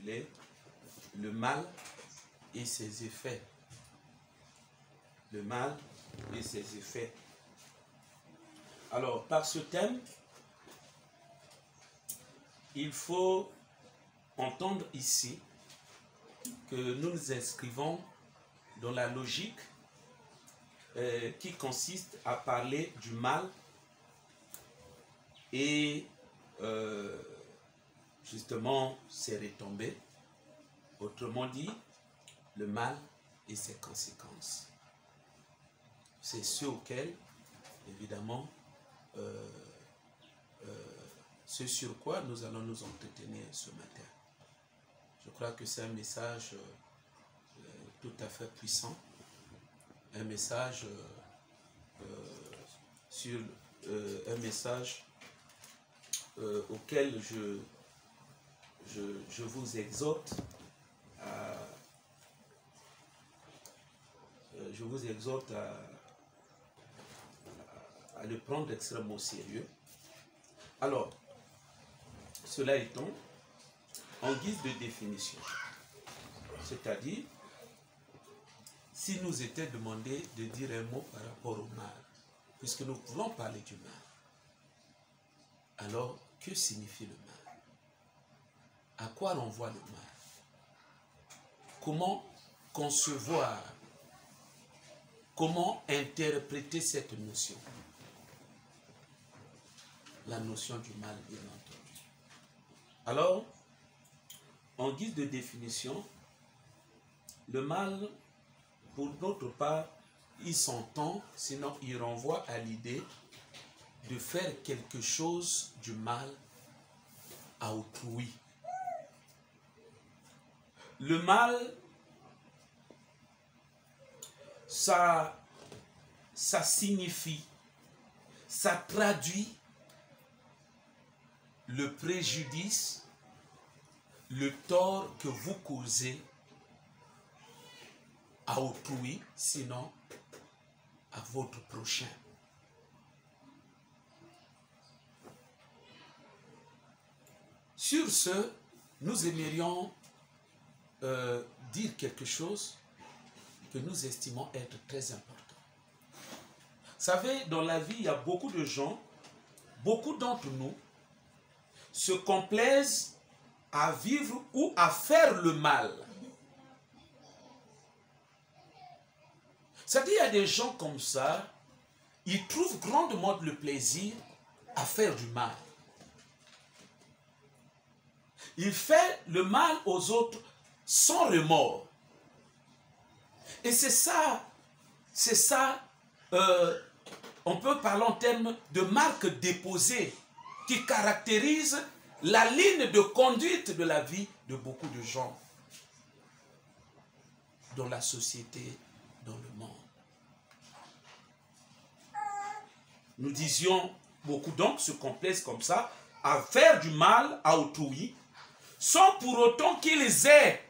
intitulé « Le mal et ses effets ». Le mal et ses effets. Alors, par ce thème, il faut entendre ici que nous nous inscrivons dans la logique qui consiste à parler du mal et justement ses retombées. Autrement dit, le mal et ses conséquences. C'est ce auquel, évidemment, ce sur quoi nous allons nous entretenir ce matin. Je crois que c'est un message tout à fait puissant, un message auquel je vous exhorte à le prendre extrêmement au sérieux. Alors, cela étant, en guise de définition, c'est-à-dire, si nous était demandé de dire un mot par rapport au mal, puisque nous voulons parler du mal, alors, que signifie le mal? À quoi renvoie le mal? Comment concevoir, comment interpréter cette notion? La notion du mal, bien entendu. Alors, en guise de définition, le mal, pour notre part, il s'entend, sinon il renvoie à l'idée de faire quelque chose du mal à autrui. Le mal, ça signifie, ça traduit le préjudice, le tort que vous causez à autrui, sinon à votre prochain. Sur ce, nous aimerions dire quelque chose que nous estimons être très important. Vous savez, dans la vie, il y a beaucoup de gens, beaucoup d'entre nous, se complaisent à vivre ou à faire le mal. C'est-à-dire, il y a des gens comme ça, ils trouvent grandement le plaisir à faire du mal. Il fait le mal aux autres sans remords. Et c'est ça, on peut parler en termes de marque déposée qui caractérise la ligne de conduite de la vie de beaucoup de gens dans la société, dans le monde. Nous disions, beaucoup donc se complaisent comme ça, à faire du mal à autrui, sans pour autant qu'ils aient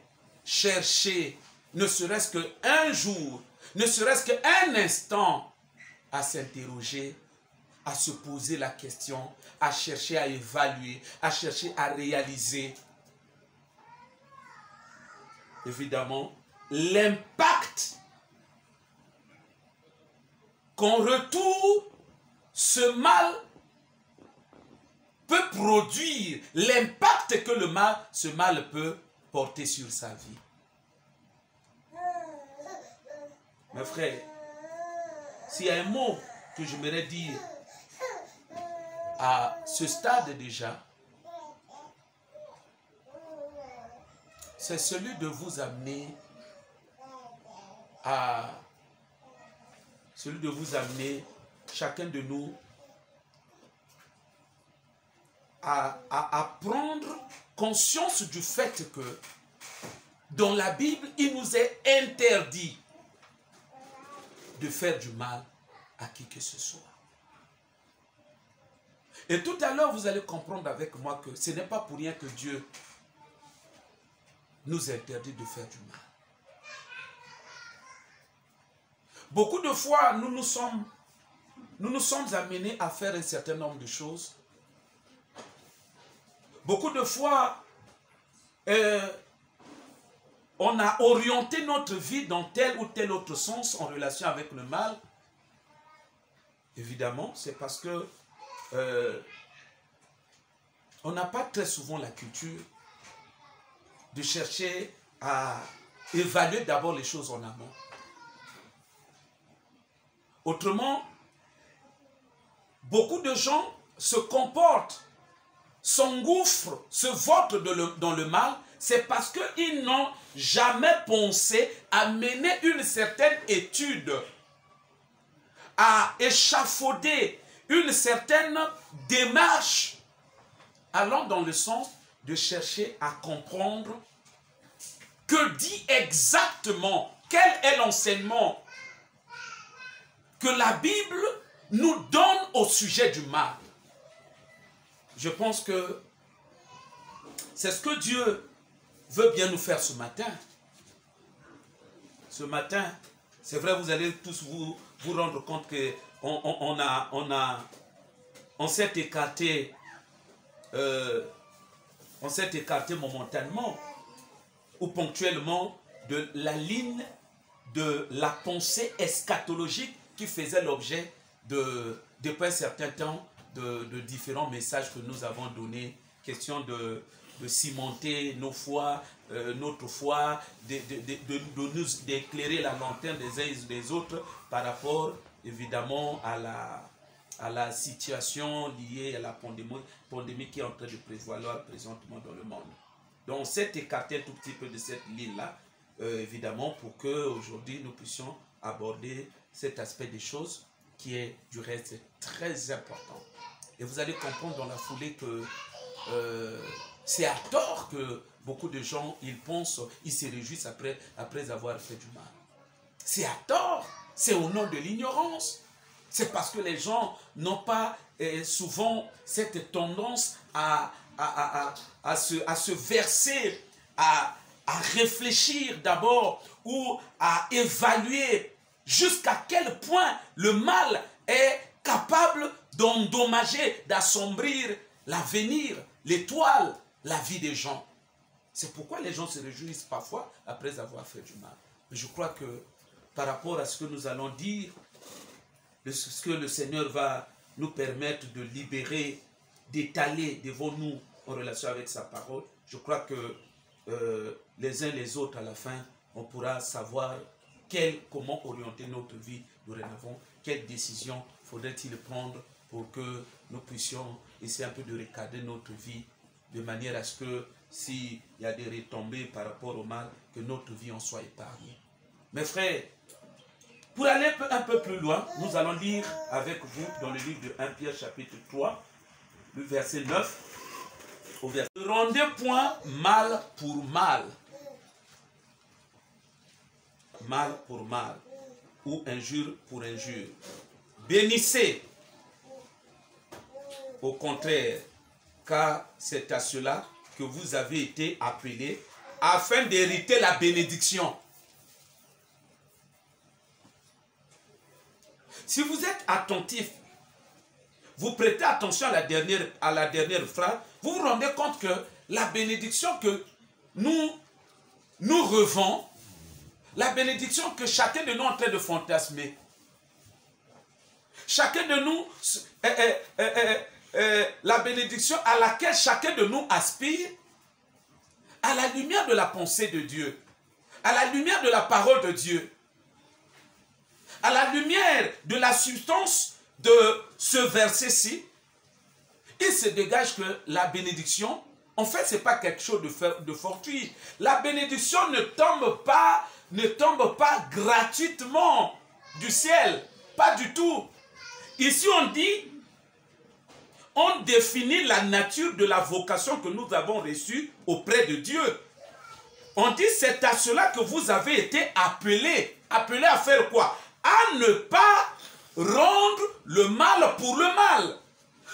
cherché, ne serait-ce qu'un jour, ne serait-ce qu'un instant, à s'interroger, à se poser la question, à chercher à évaluer, à chercher à réaliser. Évidemment, l'impact qu'en retour, ce mal peut produire, l'impact que ce mal peut porter sur sa vie. Mes frères, s'il y a un mot que j'aimerais dire à ce stade déjà, c'est celui de vous amener chacun de nous à prendre conscience du fait que dans la Bible, il nous est interdit de faire du mal à qui que ce soit. Et tout à l'heure, vous allez comprendre avec moi que ce n'est pas pour rien que Dieu nous interdit de faire du mal. Beaucoup de fois, nous nous sommes amenés à faire un certain nombre de choses. Beaucoup de fois, on a orienté notre vie dans tel ou tel autre sens en relation avec le mal, évidemment, c'est parce que on n'a pas très souvent la culture de chercher à évaluer d'abord les choses en amont. Autrement, beaucoup de gens se comportent, s'engouffrent, se votent dans le mal, c'est parce qu'ils n'ont jamais pensé à mener une certaine étude, à échafauder une certaine démarche allant dans le sens de chercher à comprendre que dit exactement, quel est l'enseignement que la Bible nous donne au sujet du mal. Je pense que c'est ce que Dieu veut bien nous faire ce matin. Ce matin, c'est vrai, vous allez tous vous rendre compte que on s'est écarté momentanément ou ponctuellement de la ligne de la pensée eschatologique qui faisait l'objet depuis un certain temps de différents messages que nous avons donnés, question de cimenter nos foi, notre foi, d'éclairer la lanterne des uns et des autres par rapport évidemment à la situation liée à la pandémie qui est en train de prévaloir présentement dans le monde. Donc on s'est écarté un tout petit peu de cette ligne-là, évidemment, pour qu'aujourd'hui nous puissions aborder cet aspect des choses qui est du reste très important. Et vous allez comprendre dans la foulée que c'est à tort que beaucoup de gens, ils pensent, ils se réjouissent après avoir fait du mal. C'est à tort, c'est au nom de l'ignorance. C'est parce que les gens n'ont pas souvent cette tendance à se verser, à réfléchir d'abord ou à évaluer jusqu'à quel point le mal est capable d'endommager, d'assombrir l'avenir, l'étoile, la vie des gens. C'est pourquoi les gens se réjouissent parfois après avoir fait du mal. Mais je crois que par rapport à ce que nous allons dire, ce que le Seigneur va nous permettre de libérer, d'étaler devant nous en relation avec sa parole, je crois que les uns les autres à la fin, on pourra savoir comment orienter notre vie dorénavant, quelles décisions faudrait-il prendre pour que nous puissions essayer un peu de recadrer notre vie de manière à ce que s'il y a des retombées par rapport au mal, que notre vie en soit épargnée. Mes frères, pour aller un peu plus loin, nous allons lire avec vous dans le livre de 1 Pierre chapitre 3, le verset 9 au verset. Ne rendez point mal pour mal. Mal pour mal. Ou injure pour injure. Bénissez. Au contraire, car c'est à cela que vous avez été appelés afin d'hériter la bénédiction. Si vous êtes attentif, vous prêtez attention à la dernière phrase, vous vous rendez compte que la bénédiction que nous revends, la bénédiction que chacun de nous est en train de fantasmer, chacun de nous, la bénédiction à laquelle chacun de nous aspire, à la lumière de la pensée de Dieu, à la lumière de la parole de Dieu, à la lumière de la substance de ce verset-ci, il se dégage que la bénédiction, en fait, ce n'est pas quelque chose de fortuit. La bénédiction ne tombe pas gratuitement du ciel. Pas du tout. Ici, on définit la nature de la vocation que nous avons reçue auprès de Dieu. On dit, c'est à cela que vous avez été appelés. Appelés à faire quoi? À ne pas rendre le mal pour le mal.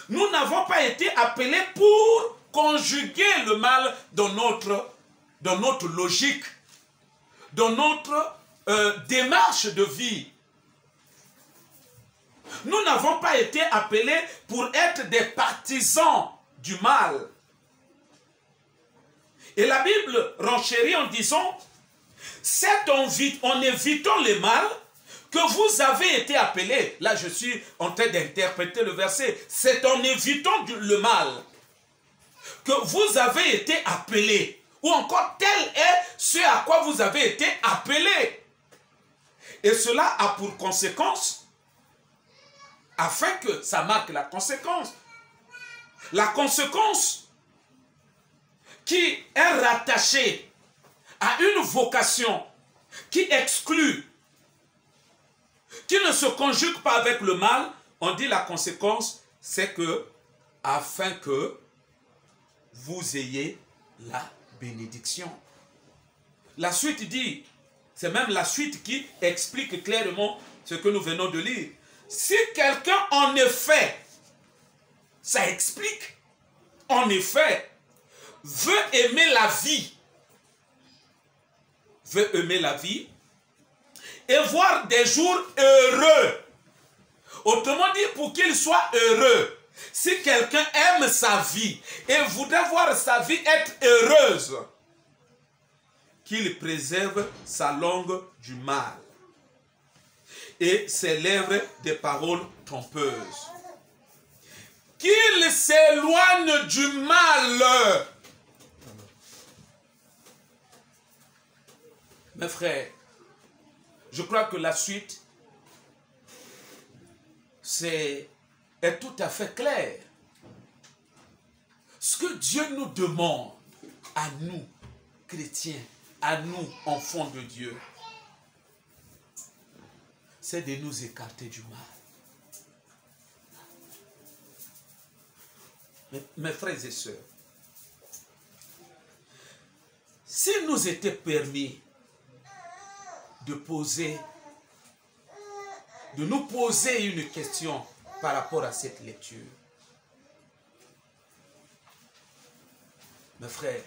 Nous n'avons pas été appelés pour conjuguer le mal dans notre logique, dans notre démarche de vie. Nous n'avons pas été appelés pour être des partisans du mal. Et la Bible renchérit en disant c'est en évitant le mal que vous avez été appelés. Là, je suis en train d'interpréter le verset. C'est en évitant le mal que vous avez été appelés. Ou encore, tel est ce à quoi vous avez été appelés. Et cela a pour conséquence, afin que ça marque la conséquence qui est rattachée à une vocation qui exclut, qui ne se conjugue pas avec le mal, on dit la conséquence, c'est que, afin que vous ayez la bénédiction. La suite dit, c'est même la suite qui explique clairement ce que nous venons de lire. Si quelqu'un, en effet, ça explique, en effet, veut aimer la vie et voir des jours heureux. Autrement dit, pour qu'il soit heureux, si quelqu'un aime sa vie et voudrait voir sa vie être heureuse, qu'il préserve sa langue du mal et ses lèvres des paroles trompeuses. Qu'il s'éloigne du mal. Mes frères, je crois que la suite est tout à fait claire. Ce que Dieu nous demande à nous, chrétiens, à nous, enfants de Dieu, c'est de nous écarter du mal. Mes frères et sœurs, s'il nous était permis de nous poser une question par rapport à cette lecture, mes frères,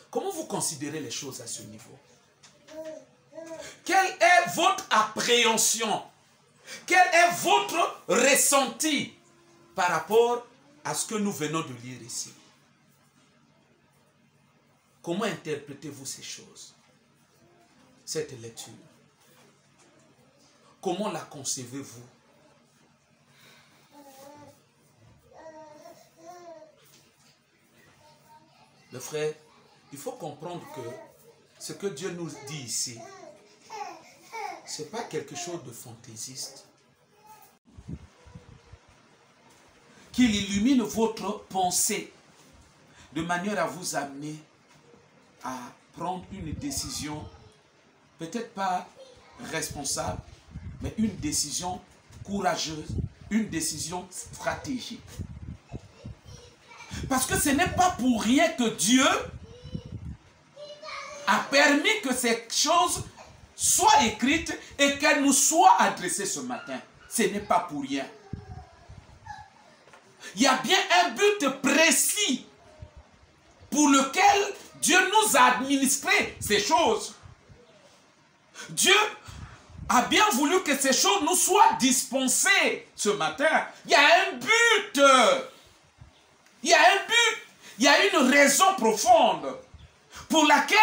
comment vous considérez les choses à ce niveau? Quelle est votre appréhension? Quel est votre ressenti par rapport à ce que nous venons de lire ici? Comment interprétez-vous ces choses, cette lecture? Comment la concevez-vous? Le frère, il faut comprendre que ce que Dieu nous dit ici, ce n'est pas quelque chose de fantaisiste. Qu'il illumine votre pensée de manière à vous amener à prendre une décision, peut-être pas responsable, mais une décision courageuse, une décision stratégique. Parce que ce n'est pas pour rien que Dieu a permis que ces choses soient écrites et qu'elles nous soient adressées ce matin. Ce n'est pas pour rien. Il y a bien un but précis pour lequel Dieu nous a administré ces choses. Dieu a bien voulu que ces choses nous soient dispensées ce matin. Il y a un but. Il y a un but. Il y a une raison profonde pour laquelle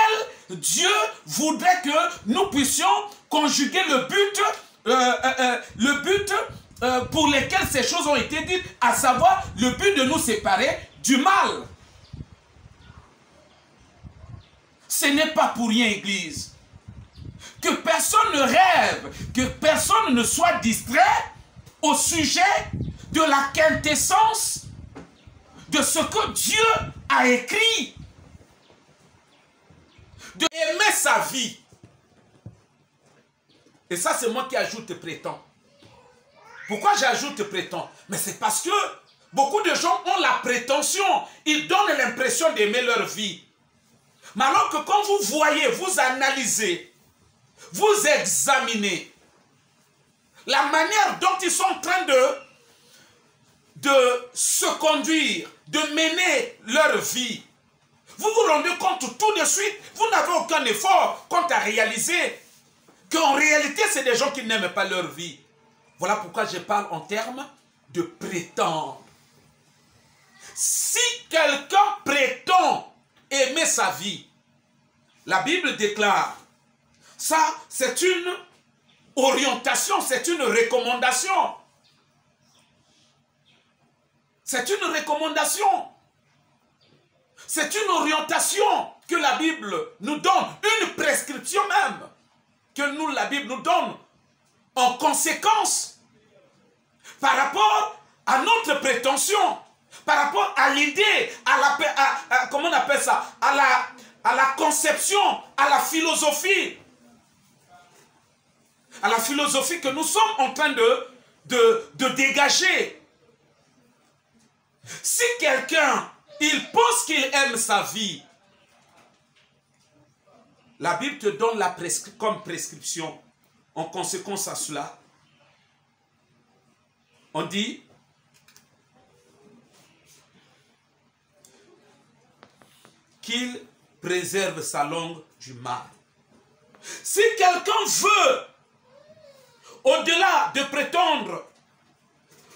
Dieu voudrait que nous puissions conjuguer le but pour lequel ces choses ont été dites, à savoir le but de nous séparer du mal. Ce n'est pas pour rien, Église. Que personne ne rêve, que personne ne soit distrait au sujet de la quintessence de ce que Dieu a écrit. De aimer sa vie. Et ça, c'est moi qui ajoute prétend. Pourquoi j'ajoute prétend? Mais c'est parce que beaucoup de gens ont la prétention, ils donnent l'impression d'aimer leur vie. Mais alors que quand vous voyez, vous analysez, vous examinez la manière dont ils sont en train de se conduire, de mener leur vie, vous vous rendez compte tout de suite, vous n'avez aucun effort quant à réaliser qu'en réalité, c'est des gens qui n'aiment pas leur vie. Voilà pourquoi je parle en termes de prétendre. Si quelqu'un prétend aimer sa vie, la Bible déclare, ça c'est une orientation, c'est une recommandation. C'est une recommandation. C'est une orientation que la Bible nous donne, une prescription même, que nous, la Bible nous donne en conséquence par rapport à notre prétention, par rapport à l'idée, comment on appelle ça, à la conception, à la philosophie que nous sommes en train de dégager. Si quelqu'un, il pense qu'il aime sa vie, la Bible te donne comme prescription, en conséquence à cela, on dit, qu'il préserve sa langue du mal. Si quelqu'un veut, au-delà de prétendre,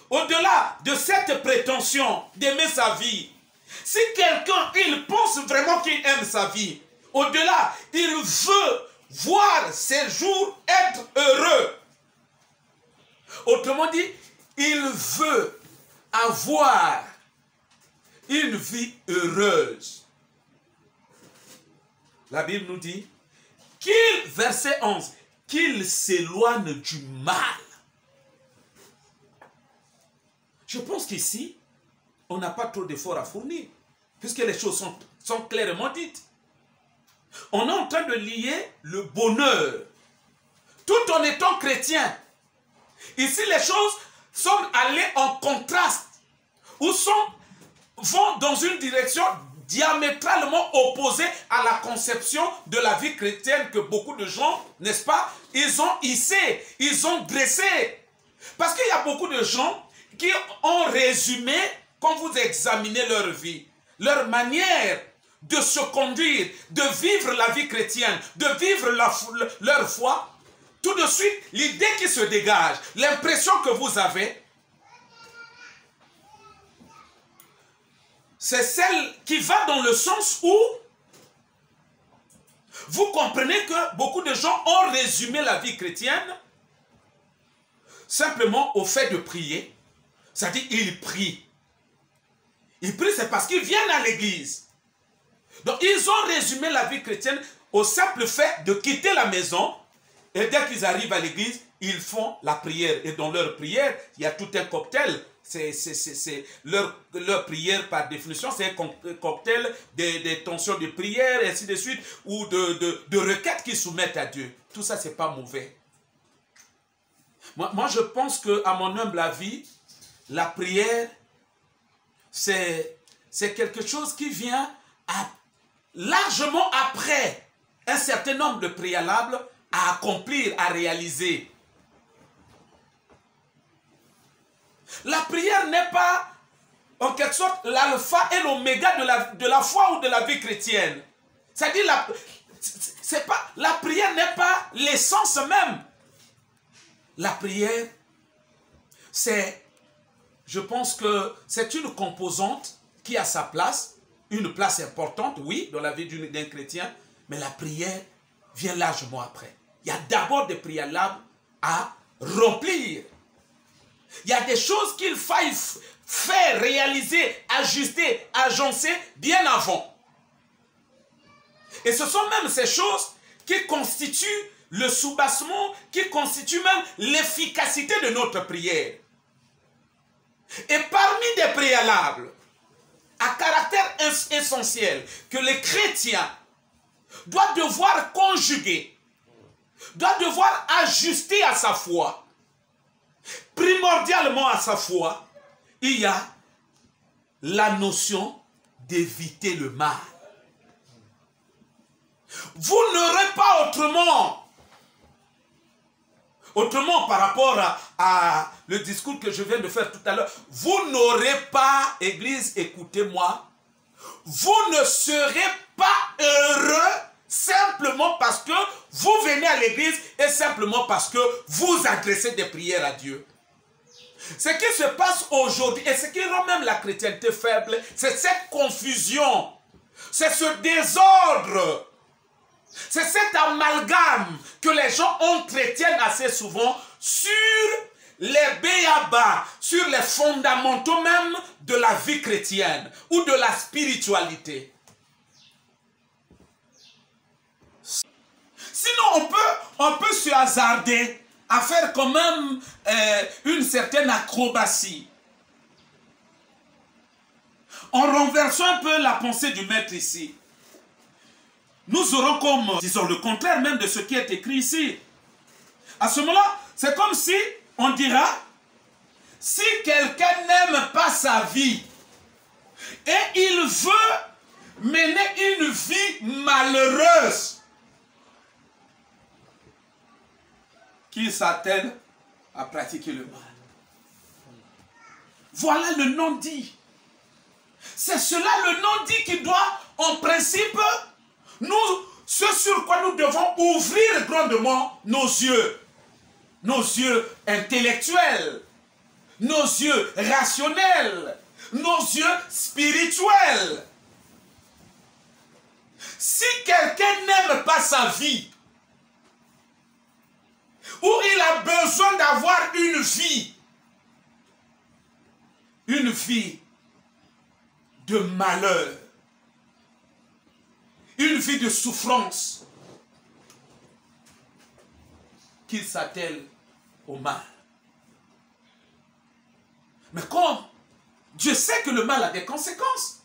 au-delà de cette prétention d'aimer sa vie, si quelqu'un, il pense vraiment qu'il aime sa vie, au-delà, il veut voir ses jours être heureux. Autrement dit, il veut avoir une vie heureuse. La Bible nous dit qu'il, verset 11, qu'il s'éloigne du mal. Je pense qu'ici, on n'a pas trop d'efforts à fournir, puisque les choses sont clairement dites. On est en train de lier le bonheur, tout en étant chrétien. Ici, les choses sont allées en contraste, ou vont dans une direction diamétralement opposée à la conception de la vie chrétienne que beaucoup de gens, n'est-ce pas, ils ont hissé, ils ont dressé. Parce qu'il y a beaucoup de gens qui ont résumé, quand vous examinez leur vie, leur manière de se conduire, de vivre la vie chrétienne, de vivre leur foi, tout de suite, l'idée qui se dégage, l'impression que vous avez, c'est celle qui va dans le sens où vous comprenez que beaucoup de gens ont résumé la vie chrétienne simplement au fait de prier. C'est-à-dire, ils prient. Ils prient, c'est parce qu'ils viennent à l'église. Donc, ils ont résumé la vie chrétienne au simple fait de quitter la maison. Et dès qu'ils arrivent à l'église, ils font la prière. Et dans leur prière, il y a tout un cocktail. Leur prière, par définition, c'est un cocktail des tensions de prière, et ainsi de suite, ou de requêtes qu'ils soumettent à Dieu. Tout ça, ce n'est pas mauvais. Moi, je pense qu'à mon humble avis, la prière, c'est quelque chose qui vient largement après un certain nombre de préalables à accomplir, à réaliser. La prière n'est pas, en quelque sorte, l'alpha et l'oméga de la foi ou de la vie chrétienne. C'est-à-dire, la prière n'est pas l'essence même. La prière, je pense que c'est une composante qui a sa place, une place importante, oui, dans la vie d'un chrétien, mais la prière vient largement après. Il y a d'abord des préalables à remplir. Il y a des choses qu'il faille faire, réaliser, ajuster, agencer bien avant. Et ce sont même ces choses qui constituent le soubassement, qui constituent même l'efficacité de notre prière. Et parmi des préalables à caractère essentiel que les chrétiens doivent devoir conjuguer, doivent devoir ajuster à sa foi, primordialement à sa foi, il y a la notion d'éviter le mal. Vous n'aurez pas autrement par rapport à le discours que je viens de faire tout à l'heure, vous n'aurez pas, Église, écoutez-moi, vous ne serez pas heureux simplement parce que vous venez à l'église et simplement parce que vous adressez des prières à Dieu. Ce qui se passe aujourd'hui et ce qui rend même la chrétienté faible, c'est cette confusion, c'est ce désordre C'est cet amalgame que les gens entretiennent assez souvent sur les béabas, sur les fondamentaux même de la vie chrétienne ou de la spiritualité. Sinon, on peut se hasarder à faire quand même une certaine acrobatie. En renversant un peu la pensée du maître ici, nous aurons comme, disons, le contraire même de ce qui est écrit ici. À ce moment-là, c'est comme si on dira, si quelqu'un n'aime pas sa vie et il veut mener une vie malheureuse, qu'il s'attelle à pratiquer le mal. Voilà le non-dit. C'est cela le non-dit qui doit, en principe, ce sur quoi nous devons ouvrir grandement nos yeux intellectuels, nos yeux rationnels, nos yeux spirituels. Si quelqu'un n'aime pas sa vie, ou il a besoin d'avoir une vie de malheur, une vie de souffrance, qu'il s'attelle au mal. Mais comme Dieu sait que le mal a des conséquences,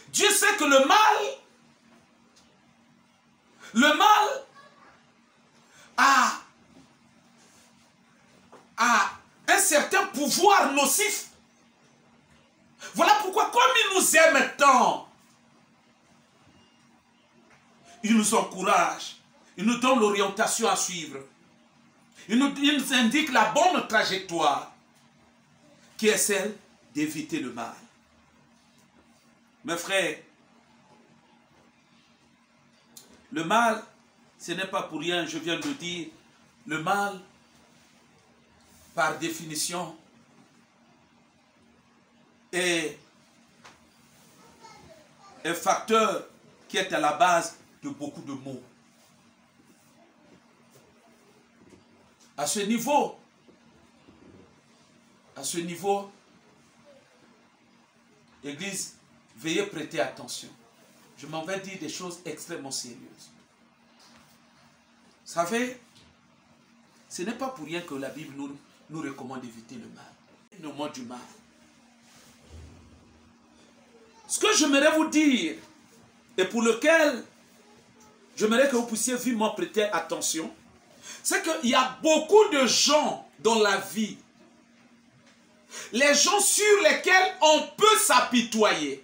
Dieu sait que le mal a un certain pouvoir nocif. Voilà pourquoi, comme il nous aime tant, il nous encourage, il nous donne l'orientation à suivre, il nous indique la bonne trajectoire, qui est celle d'éviter le mal. Mes frères, le mal, ce n'est pas pour rien, je viens de le dire, le mal, par définition, est un facteur qui est à la base de beaucoup de maux. À ce niveau, l'Église, veuillez prêter attention. Je m'en vais dire des choses extrêmement sérieuses. Vous savez, ce n'est pas pour rien que la Bible nous recommande d'éviter le mal, le mot du mal. Ce que j'aimerais vous dire, et pour lequel j'aimerais que vous puissiez vivement prêter attention, c'est qu'il y a beaucoup de gens dans la vie, les gens sur lesquels on peut s'apitoyer,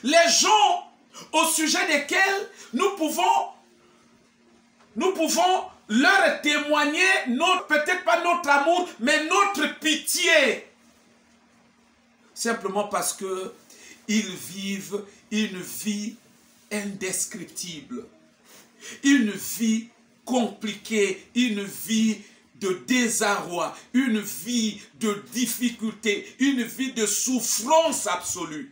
les gens au sujet desquels nous pouvons leur témoigner, peut-être pas notre amour, mais notre pitié. Simplement parce qu'ils vivent une vie indescriptible, une vie compliquée, une vie de désarroi, une vie de difficulté, une vie de souffrance absolue.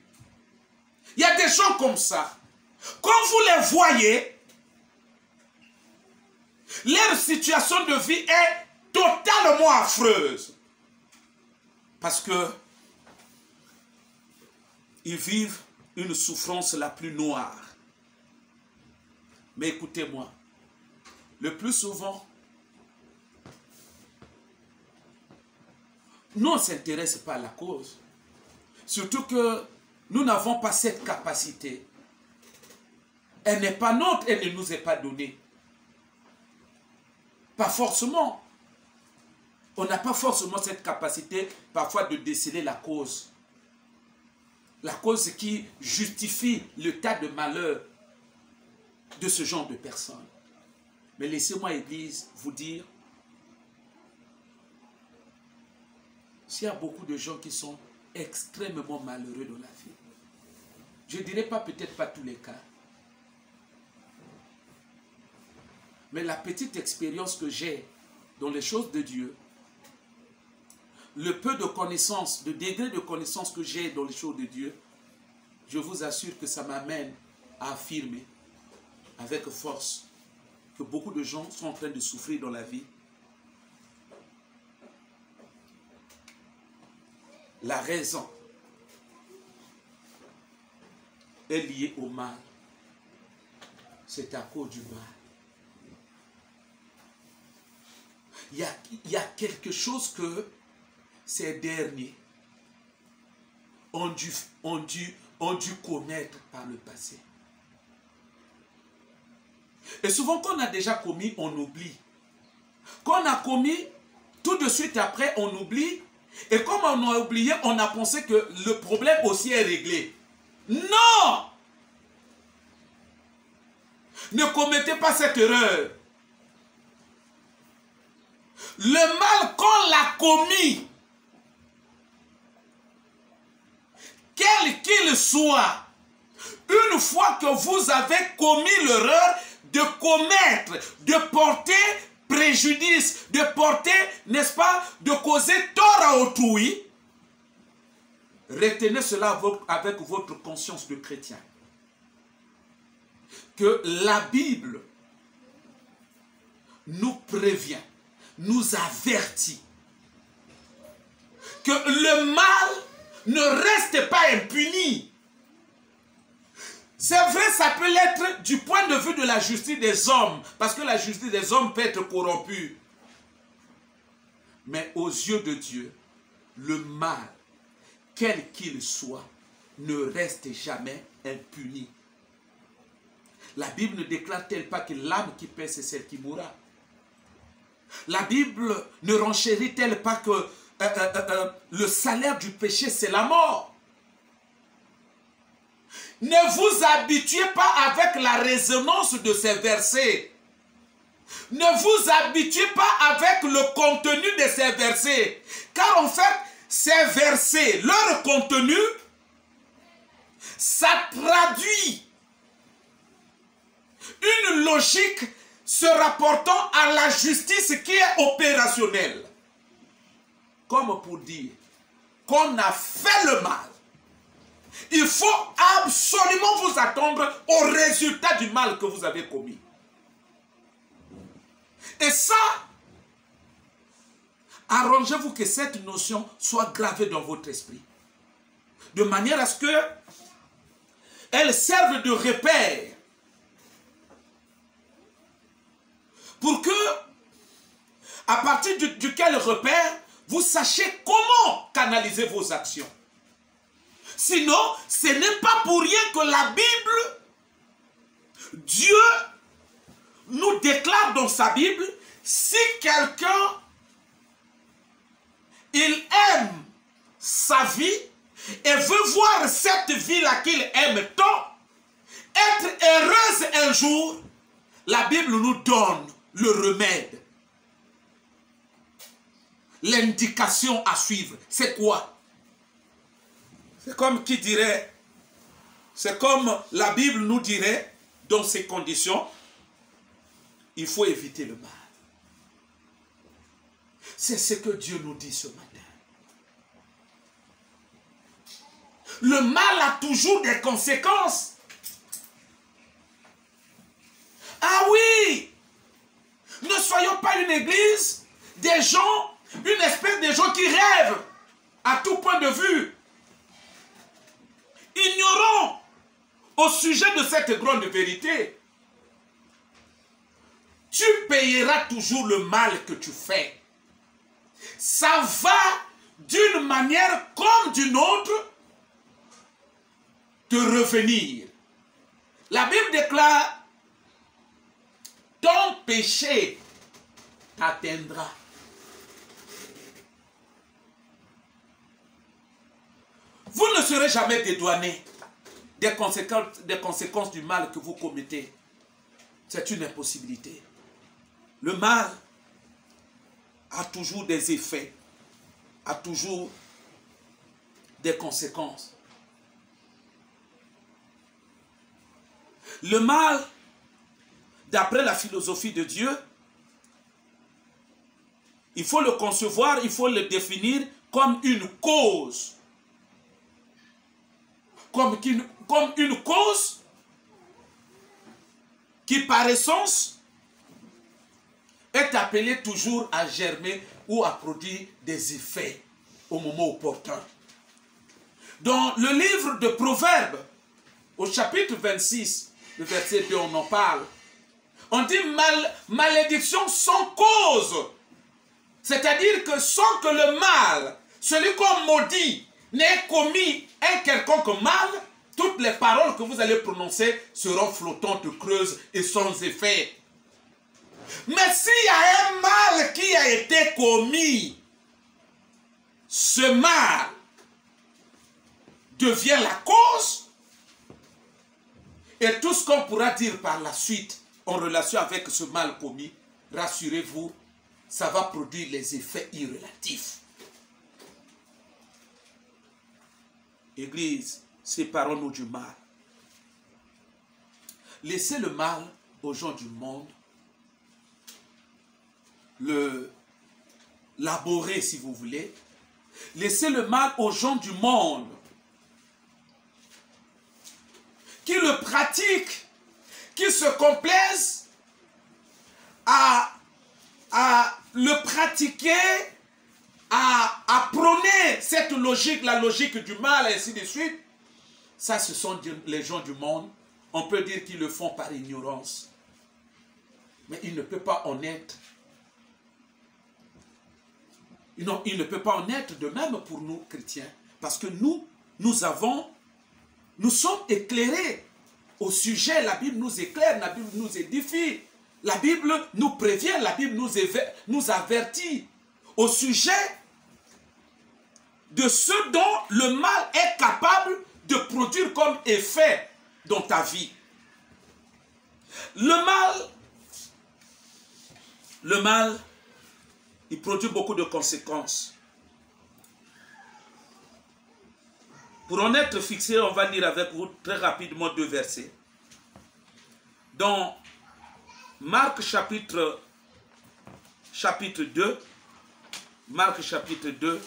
Il y a des gens comme ça. Quand vous les voyez, leur situation de vie est totalement affreuse. Parce que ils vivent une souffrance la plus noire. Mais écoutez-moi, le plus souvent, nous, on ne s'intéresse pas à la cause. Surtout que nous n'avons pas cette capacité. Elle n'est pas nôtre, elle ne nous est pas donnée. Pas forcément. On n'a pas forcément cette capacité parfois de déceler la cause. La cause qui justifie le tas de malheur de ce genre de personnes. Mais laissez-moi, Église, vous dire, s'il y a beaucoup de gens qui sont extrêmement malheureux dans la vie, je ne dirais pas, peut-être pas tous les cas, mais la petite expérience que j'ai dans les choses de Dieu, le peu de connaissances, le degré de connaissance que j'ai dans les choses de Dieu, je vous assure que ça m'amène à affirmer avec force que beaucoup de gens sont en train de souffrir dans la vie. La raison est liée au mal. C'est à cause du mal. Il y a quelque chose que ces derniers ont dû commettre par le passé. Et souvent, quand on a déjà commis, on oublie. Quand on a commis, tout de suite après, on oublie. Et comme on a oublié, on a pensé que le problème aussi est réglé. Non! Ne commettez pas cette erreur. Le mal qu'on l'a commis, quel qu'il soit, une fois que vous avez commis l'erreur de commettre, de porter préjudice, de porter, n'est-ce pas, de causer tort à autrui, retenez cela avec votre conscience de chrétien. Que la Bible nous prévient, nous avertit que le mal ne reste pas impuni. C'est vrai, ça peut l'être du point de vue de la justice des hommes, parce que la justice des hommes peut être corrompue. Mais aux yeux de Dieu, le mal, quel qu'il soit, ne reste jamais impuni. La Bible ne déclare-t-elle pas que l'âme qui paie, c'est celle qui mourra? La Bible ne renchérit-elle pas que le salaire du péché, c'est la mort? Ne vous habituez pas avec la résonance de ces versets. Ne vous habituez pas avec le contenu de ces versets. Car en fait, ces versets, leur contenu, ça traduit une logique se rapportant à la justice qui est opérationnelle. Comme pour dire qu'on a fait le mal. Il faut absolument vous attendre au résultat du mal que vous avez commis. Et ça, arrangez-vous que cette notion soit gravée dans votre esprit. De manière à ce que elle serve de repère. Pour que, à partir duquel repère, vous sachiez comment canaliser vos actions. Sinon, ce n'est pas pour rien que la Bible, Dieu nous déclare dans sa Bible, si quelqu'un, il aime sa vie et veut voir cette vie-là qu'il aime tant, être heureuse un jour, la Bible nous donne le remède. L'indication à suivre, c'est quoi? C'est comme qui dirait, c'est comme la Bible nous dirait, dans ces conditions, il faut éviter le mal. C'est ce que Dieu nous dit ce matin. Le mal a toujours des conséquences. Ah oui! Ne soyons pas une église, des gens, une espèce de gens qui rêvent à tout point de vue. Ignorons au sujet de cette grande vérité. Tu payeras toujours le mal que tu fais. Ça va d'une manière comme d'une autre te revenir. La Bible déclare, ton péché t'atteindra. Vous ne serez jamais dédouané des conséquences du mal que vous commettez. C'est une impossibilité. Le mal a toujours des effets, a toujours des conséquences. Le mal, d'après la philosophie de Dieu, il faut le concevoir, il faut le définir comme une cause. Comme une cause qui par essence est appelé toujours à germer ou à produire des effets au moment opportun. Dans le livre de Proverbes, au chapitre 26, le verset 2, on en parle. On dit malédiction sans cause. C'est-à-dire que sans que le mal, celui qu'on maudit, n'ait commis un quelconque mal, toutes les paroles que vous allez prononcer seront flottantes, creuses et sans effet. Mais s'il y a un mal qui a été commis, ce mal devient la cause, et tout ce qu'on pourra dire par la suite en relation avec ce mal commis, rassurez-vous, ça va produire les effets irrélatifs. Église, séparons-nous du mal. Laissez le mal aux gens du monde, l'aborer si vous voulez. Laissez le mal aux gens du monde qui le pratiquent, qui se complaisent à le pratiquer, à prôner cette logique, la logique du mal, et ainsi de suite. Ça, ce sont les gens du monde. On peut dire qu'ils le font par ignorance. Mais il ne peut pas en être. Non, il ne peut pas en être de même pour nous, chrétiens. Parce que nous sommes éclairés au sujet. La Bible nous éclaire, la Bible nous édifie. La Bible nous prévient, la Bible nous avertit au sujet de ce dont le mal est capable de produire comme effet dans ta vie. Le mal, il produit beaucoup de conséquences. Pour en être fixé, on va lire avec vous très rapidement 2 versets. Dans Marc chapitre 2, Marc chapitre 2,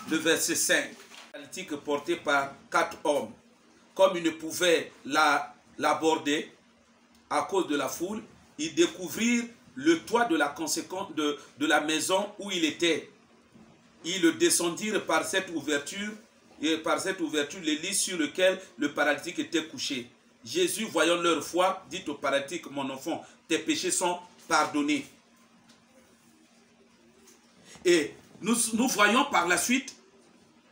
le verset 5. Paralytique porté par 4 hommes. Comme ils ne pouvaient l'aborder à cause de la foule, ils découvrirent le toit de la maison où il était. Ils le descendirent par cette ouverture, et par cette ouverture, les lits sur lesquels le paralytique était couché. Jésus, voyant leur foi, dit au paralytique, mon enfant, tes péchés sont pardonnés. Et nous voyons par la suite,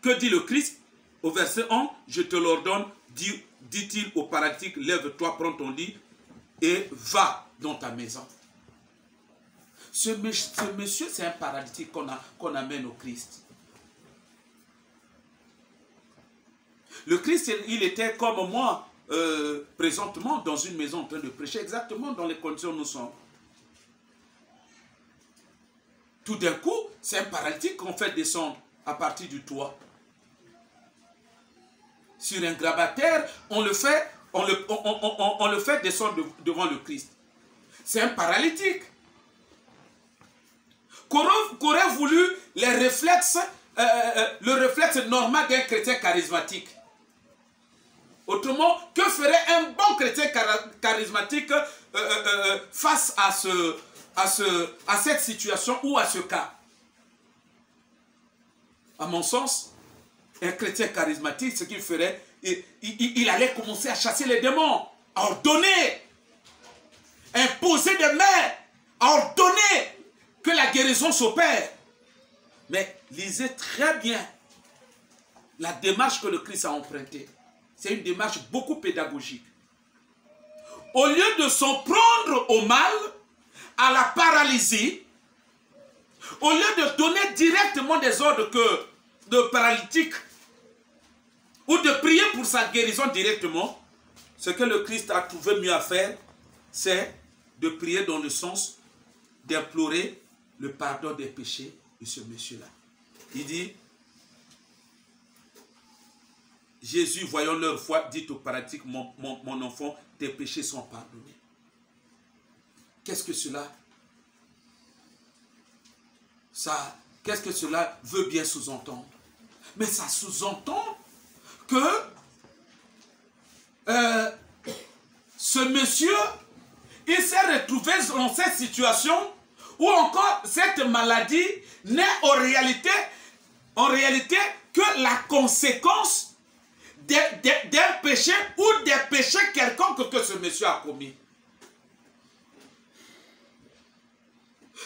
que dit le Christ au verset 1, je te l'ordonne, dit-il au paralytique, lève-toi, prends ton lit et va dans ta maison. Ce monsieur, c'est un paralytique qu'on amène au Christ. Le Christ, il était comme moi, présentement dans une maison en train de prêcher, exactement dans les conditions où nous sommes. Tout d'un coup, c'est un paralytique qu'on fait descendre à partir du toit. Sur un grabataire, on le fait descendre devant le Christ. C'est un paralytique. Qu'aurait voulu le réflexe normal d'un chrétien charismatique? Autrement, que ferait un bon chrétien charismatique face à cette situation ou à ce cas? À mon sens, un chrétien charismatique, ce qu'il ferait, il allait commencer à chasser les démons, à ordonner, imposer des mains, à ordonner que la guérison s'opère. Mais lisez très bien la démarche que le Christ a empruntée. C'est une démarche beaucoup pédagogique. Au lieu de s'en prendre au mal, à la paralysie, au lieu de donner directement des ordres de paralytique, ou de prier pour sa guérison directement, ce que le Christ a trouvé mieux à faire, c'est de prier dans le sens d'implorer le pardon des péchés de ce monsieur-là. Il dit, Jésus, voyant leur foi, dit au paralytique, mon enfant, tes péchés sont pardonnés. Qu'est-ce que cela? Qu'est-ce que cela veut bien sous-entendre? Mais ça sous-entend que ce monsieur, il s'est retrouvé dans cette situation où encore cette maladie n'est en réalité que la conséquence d'un péché ou des péchés quelconques que ce monsieur a commis.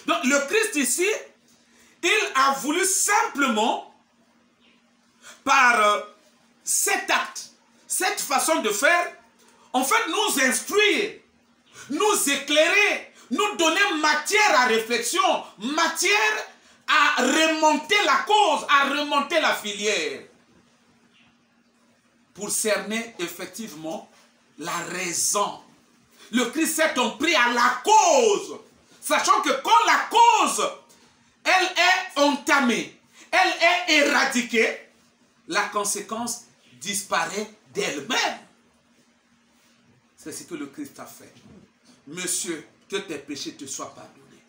Donc le Christ ici, il a voulu simplement, par cet acte, cette façon de faire, en fait nous instruire, nous éclairer, nous donner matière à réflexion, matière à remonter la cause, à remonter la filière, pour cerner effectivement la raison. Le Christ s'est pris à la cause, sachant que quand la cause, elle est entamée, elle est éradiquée, la conséquence disparaît d'elle-même. C'est ce que le Christ a fait. Monsieur, que tes péchés te soient pardonnés.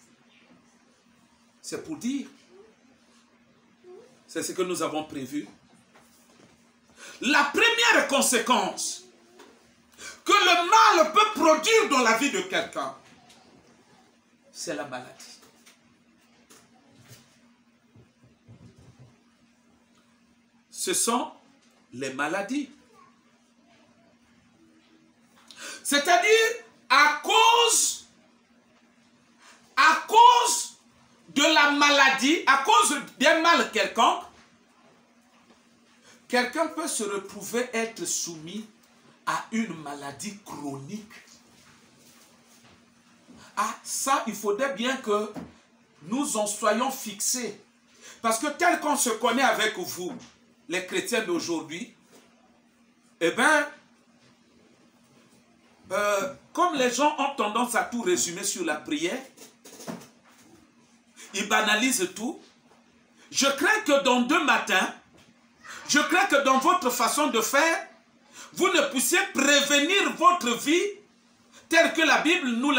C'est pour dire, c'est ce que nous avons prévu. La première conséquence que le mal peut produire dans la vie de quelqu'un, c'est la maladie. Ce sont les maladies. C'est-à-dire, à cause de la maladie, à cause d'un mal quelconque, quelqu'un peut se retrouver être soumis à une maladie chronique. Ah, ça, il faudrait bien que nous en soyons fixés. Parce que tel qu'on se connaît avec vous, les chrétiens d'aujourd'hui, eh bien, comme les gens ont tendance à tout résumer sur la prière, ils banalisent tout. Je crains que dans 2 matins, je crains que dans votre façon de faire, vous ne puissiez prévenir votre vie telle que la Bible nous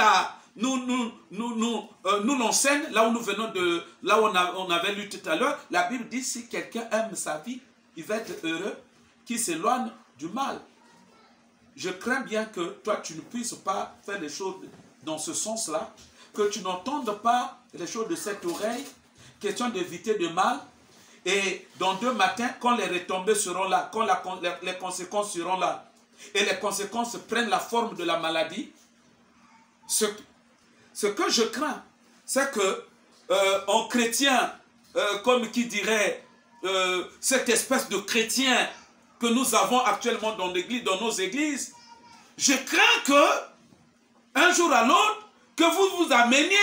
l'enseigne, là où nous venons de, là où on avait lu tout à l'heure. La Bible dit, si quelqu'un aime sa vie, il va être heureux, qu'il s'éloigne du mal. Je crains bien que toi, tu ne puisses pas faire les choses dans ce sens-là, que tu n'entendes pas les choses de cette oreille, question d'éviter le mal. Et dans 2 matins, quand les retombées seront là, quand les conséquences seront là, et les conséquences prennent la forme de la maladie, ce que je crains, c'est que en chrétien, comme qui dirait, cette espèce de chrétien que nous avons actuellement dans l'église, dans nos églises, je crains que, un jour à l'autre, que vous vous ameniez,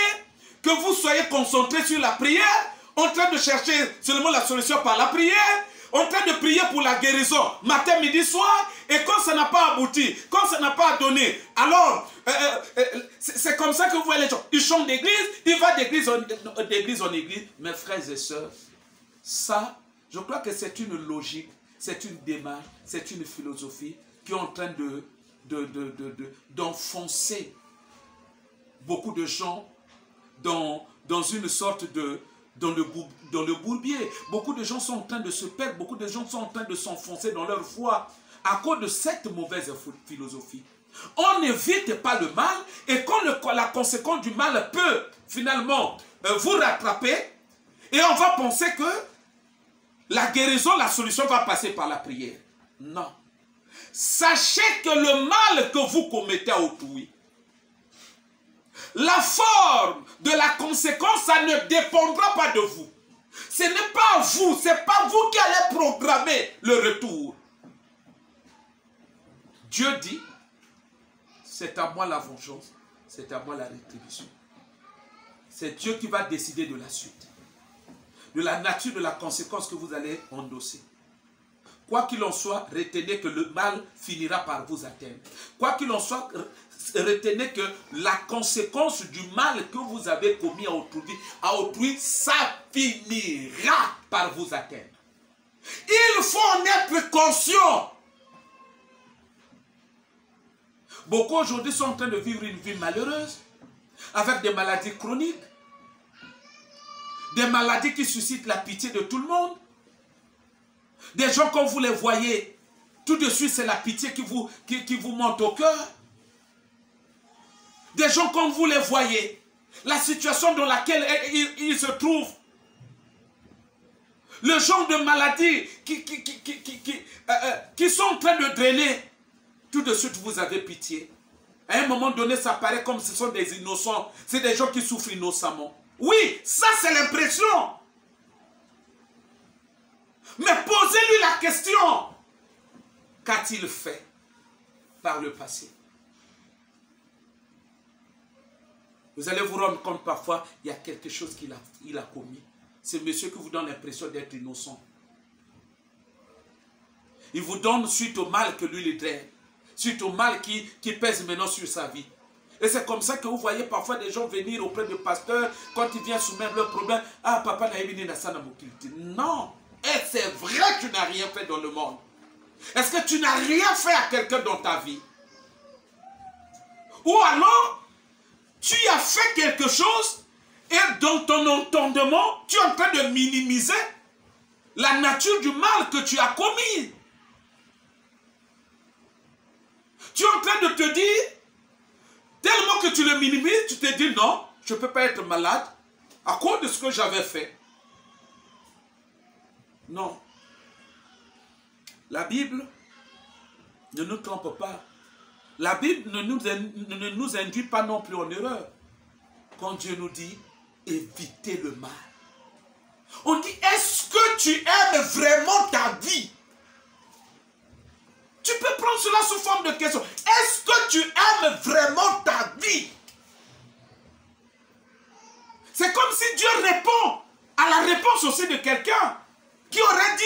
que vous soyez concentrés sur la prière, en train de chercher seulement la solution par la prière, en train de prier pour la guérison, matin, midi, soir, et quand ça n'a pas abouti, quand ça n'a pas donné, alors, c'est comme ça que vous voyez les gens, ils chantent d'église, ils vont d'église en église. Mes frères et sœurs, ça, je crois que c'est une logique, c'est une démarche, c'est une philosophie qui est en train d'enfoncer beaucoup de gens dans une sorte de... Dans le bourbier. Beaucoup de gens sont en train de se perdre, beaucoup de gens sont en train de s'enfoncer dans leur foi à cause de cette mauvaise philosophie. On n'évite pas le mal, et quand la conséquence du mal peut finalement vous rattraper, et on va penser que la guérison, la solution va passer par la prière. Non. Sachez que le mal que vous commettez à autrui, la forme de la conséquence, ça ne dépendra pas de vous. Ce n'est pas vous, ce n'est pas vous qui allez programmer le retour. Dieu dit, c'est à moi la vengeance, c'est à moi la rétribution. C'est Dieu qui va décider de la suite, de la nature de la conséquence que vous allez endosser. Quoi qu'il en soit, retenez que le mal finira par vous atteindre. Quoi qu'il en soit, retenez que la conséquence du mal que vous avez commis à autrui, ça finira par vous atteindre. Il faut en être conscient. Beaucoup aujourd'hui sont en train de vivre une vie malheureuse, avec des maladies chroniques, des maladies qui suscitent la pitié de tout le monde. Des gens, quand vous les voyez, tout de suite c'est la pitié qui vous monte au cœur. Des gens comme vous les voyez, la situation dans laquelle ils se trouvent, le genre de maladies qui sont en train de drainer, tout de suite vous avez pitié. À un moment donné, ça paraît comme ce sont des innocents. C'est des gens qui souffrent innocemment. Oui, ça c'est l'impression. Mais posez-lui la question. Qu'a-t-il fait par le passé? Vous allez vous rendre compte parfois, il y a quelque chose qu'il a commis. C'est monsieur qui vous donne l'impression d'être innocent. Il vous donne suite au mal que lui lui draine. Suite au mal qui pèse maintenant sur sa vie. Et c'est comme ça que vous voyez parfois des gens venir auprès du pasteur quand il vient soumettre leurs problèmes. Ah, papa n'a venu dans ça. Non. Et c'est vrai que tu n'as rien fait dans le monde. Est-ce que tu n'as rien fait à quelqu'un dans ta vie? Ou alors, tu as fait quelque chose et dans ton entendement, tu es en train de minimiser la nature du mal que tu as commis. Tu es en train de te dire, tellement que tu le minimises, tu te dis non, je ne peux pas être malade à cause de ce que j'avais fait. Non. La Bible ne nous trompe pas. La Bible ne nous induit pas non plus en erreur. Quand Dieu nous dit, évitez le mal. On dit, est-ce que tu aimes vraiment ta vie? Tu peux prendre cela sous forme de question. Est-ce que tu aimes vraiment ta vie? C'est comme si Dieu répond à la réponse aussi de quelqu'un qui aurait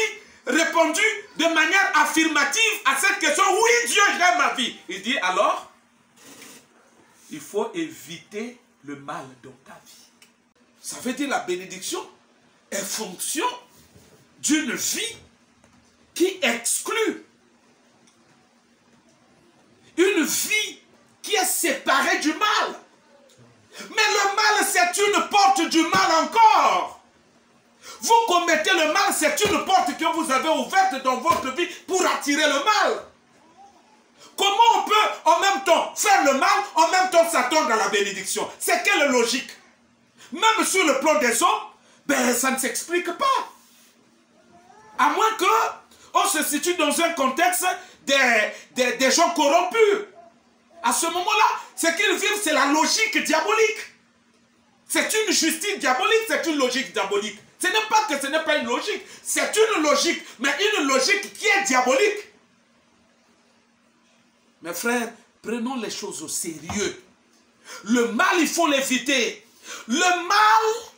répondu de manière affirmative à cette question. Oui, Dieu, j'aime ma vie. Il dit alors, il faut éviter le mal dans ta vie. Ça veut dire la bénédiction est fonction d'une vie qui exclut. Une vie qui est séparée du mal. Mais le mal, c'est une porte du mal encore. Vous commettez le mal, c'est une porte que vous avez ouverte dans votre vie pour attirer le mal. Comment on peut en même temps faire le mal, en même temps s'attendre à la bénédiction? C'est quelle logique? Même sur le plan des hommes, ben, ça ne s'explique pas. À moins qu'on se situe dans un contexte des gens corrompus. À ce moment-là, ce qu'ils vivent, c'est la logique diabolique. C'est une justice diabolique, c'est une logique diabolique. Ce n'est pas que ce n'est pas une logique, c'est une logique, mais une logique qui est diabolique. Mes frères, prenons les choses au sérieux. Le mal, il faut l'éviter. Le mal,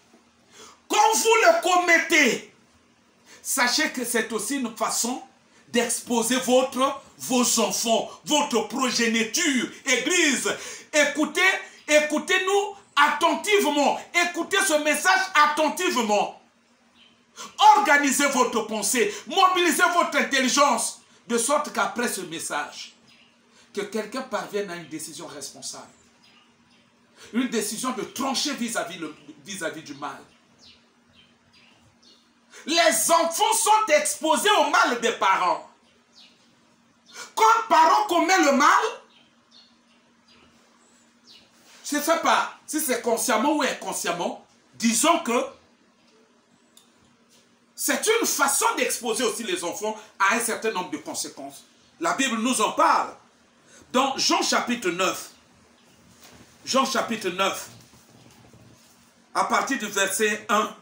quand vous le commettez, sachez que c'est aussi une façon d'exposer vos enfants, votre progéniture, église. Écoutez-nous attentivement. Écoutez ce message attentivement. Organisez votre pensée, mobilisez votre intelligence, de sorte qu'après ce message, que quelqu'un parvienne à une décision responsable. Une décision de trancher vis-à-vis du mal. Les enfants sont exposés au mal des parents. Quand un parent commet le mal, je ne sais pas si c'est consciemment ou inconsciemment, disons que c'est une façon d'exposer aussi les enfants à un certain nombre de conséquences. La Bible nous en parle. Dans Jean chapitre 9, Jean chapitre 9, à partir du verset 1,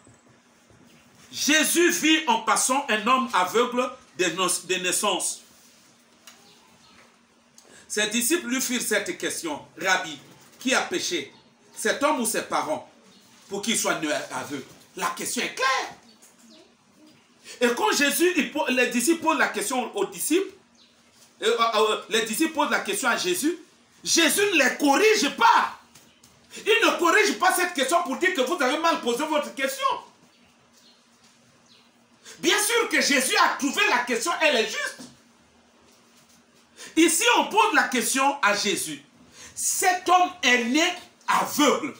Jésus vit en passant un homme aveugle de naissance. Ses disciples lui firent cette question. Rabbi, qui a péché, cet homme ou ses parents, pour qu'il soit né aveugle? La question est claire. Et quand les disciples posent la question aux disciples, les disciples posent la question à Jésus, Jésus ne les corrige pas. Il ne corrige pas cette question pour dire que vous avez mal posé votre question. Bien sûr que Jésus a trouvé la question, elle est juste. Ici, on pose la question à Jésus. Cet homme est né aveugle.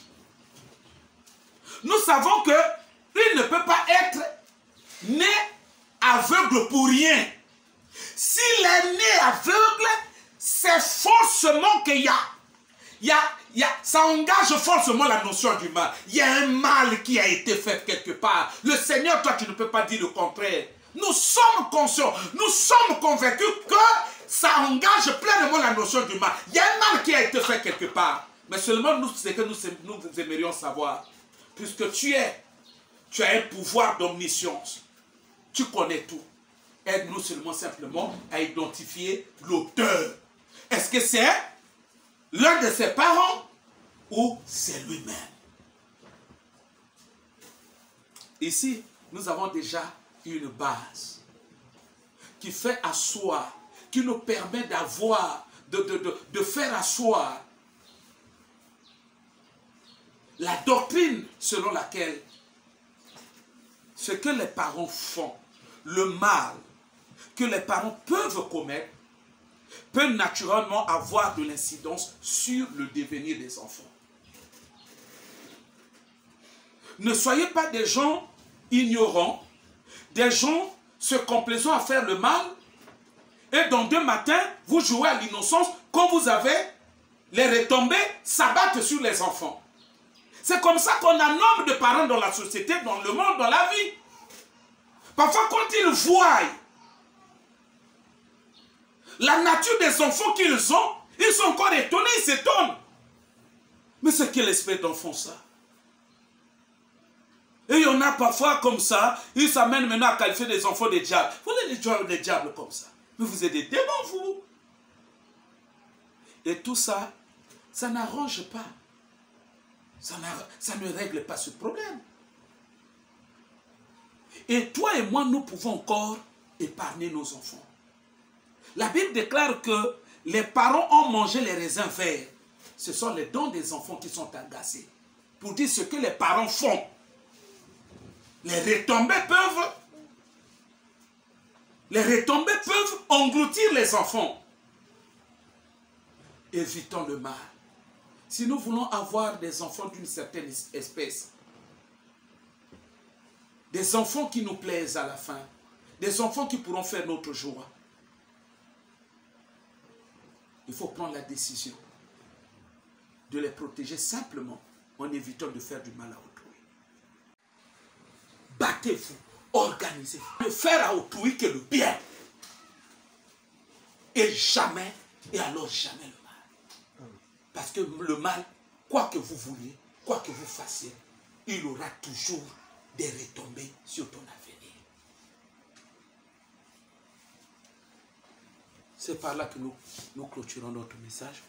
Nous savons qu'il ne peut pas être né aveugle pour rien. S'il est né aveugle, c'est forcément qu'il y a Ça engage forcément la notion du mal. Il y a un mal qui a été fait quelque part. Le Seigneur, toi, tu ne peux pas dire le contraire. Nous sommes conscients, nous sommes convaincus que ça engage pleinement la notion du mal. Il y a un mal qui a été fait quelque part. Mais seulement nous, c'est que nous aimerions savoir. Puisque tu as un pouvoir d'omniscience. Tu connais tout. Aide-nous seulement simplement à identifier l'auteur. Est-ce que c'est l'un de ses parents ou c'est lui-même? Ici, nous avons déjà une base qui fait asseoir, qui nous permet d'avoir, de faire asseoir la doctrine selon laquelle ce que les parents font, le mal que les parents peuvent commettre, peut naturellement avoir de l'incidence sur le devenir des enfants. Ne soyez pas des gens ignorants, des gens se complaisant à faire le mal, et dans 2 matins, vous jouez à l'innocence, quand vous avez les retombées s'abattent sur les enfants. C'est comme ça qu'on a nombre de parents dans la société, dans le monde, dans la vie. Parfois, quand ils voient la nature des enfants qu'ils ont, ils sont encore étonnés, ils s'étonnent. Mais c'est quel espèce d'enfant ça? Et il y en a parfois comme ça, ils s'amènent maintenant à qualifier des enfants des diables. Vous êtes des diables comme ça. Mais vous êtes des démons, vous. Et tout ça, ça n'arrange pas. Ça ne règle pas ce problème. Et toi et moi, nous pouvons encore épargner nos enfants. La Bible déclare que les parents ont mangé les raisins verts. Ce sont les dents des enfants qui sont agacés. Pour dire ce que les parents font. Les retombées peuvent engloutir les enfants. Évitons le mal. Si nous voulons avoir des enfants d'une certaine espèce, des enfants qui nous plaisent à la fin, des enfants qui pourront faire notre joie, il faut prendre la décision de les protéger simplement en évitant de faire du mal à autrui. Battez-vous, organisez-vous. Ne faire à autrui que le bien. Et jamais, et alors jamais le mal. Parce que le mal, quoi que vous vouliez, quoi que vous fassiez, il aura toujours des retombées sur ton avenir. C'est par là que nous clôturons notre message.